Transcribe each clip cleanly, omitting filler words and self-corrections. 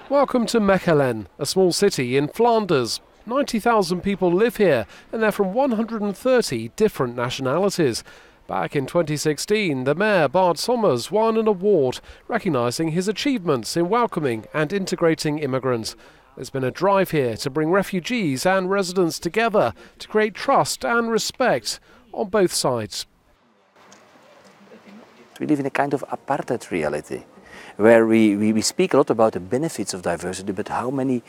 Welcome to Mechelen, a small city in Flanders. 90,000 people live here, and they're from 130 different nationalities. Back in 2016, the mayor, Bart Sommers, won an award recognising his achievements in welcoming and integrating immigrants. There's been a drive here to bring refugees and residents together to create trust and respect on both sides. We live in a kind of apartheid reality, where we speak a lot about the benefits of diversity, but how many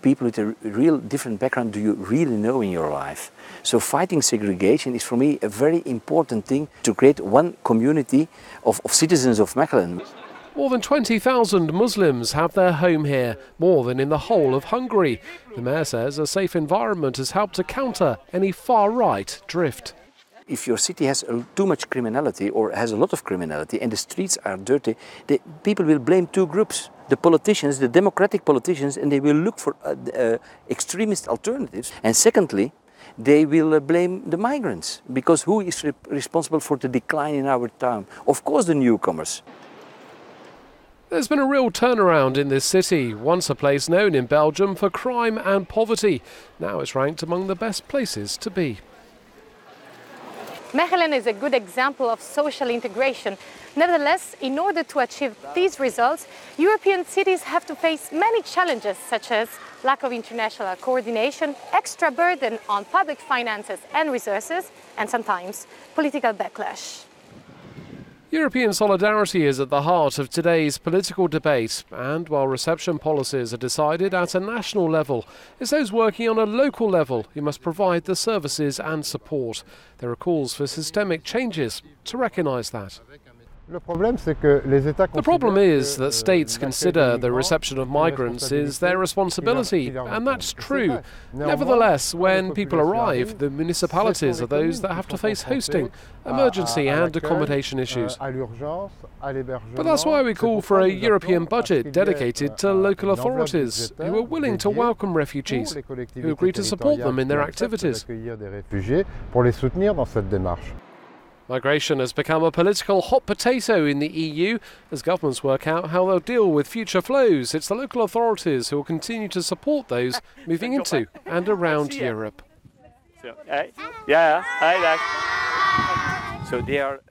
people with a real different background do you really know in your life? So fighting segregation is for me a very important thing to create one community of citizens of Mechelen. More than 20,000 Muslims have their home here, more than in the whole of Hungary. The mayor says a safe environment has helped to counter any far-right drift. If your city has too much criminality or has a lot of criminality and the streets are dirty, people will blame two groups. The politicians, the democratic politicians, and they will look for extremist alternatives. And secondly, they will blame the migrants, because who is responsible for the decline in our town? Of course the newcomers. There's been a real turnaround in this city, once a place known in Belgium for crime and poverty. Now it's ranked among the best places to be. Mechelen is a good example of social integration. Nevertheless, in order to achieve these results, European cities have to face many challenges, such as lack of international coordination, extra burden on public finances and resources, and sometimes political backlash. European solidarity is at the heart of today's political debate, and while reception policies are decided at a national level, it's those working on a local level who must provide the services and support. There are calls for systemic changes to recognise that. The problem is that states consider the reception of migrants is their responsibility, and that's true. Nevertheless, when people arrive, the municipalities are those that have to face hosting, emergency and accommodation issues. But that's why we call for a European budget dedicated to local authorities who are willing to welcome refugees, who agree to support them in their activities. Migration has become a political hot potato in the EU. As governments work out how they'll deal with future flows, it's the local authorities who will continue to support those moving into and around Europe. So they are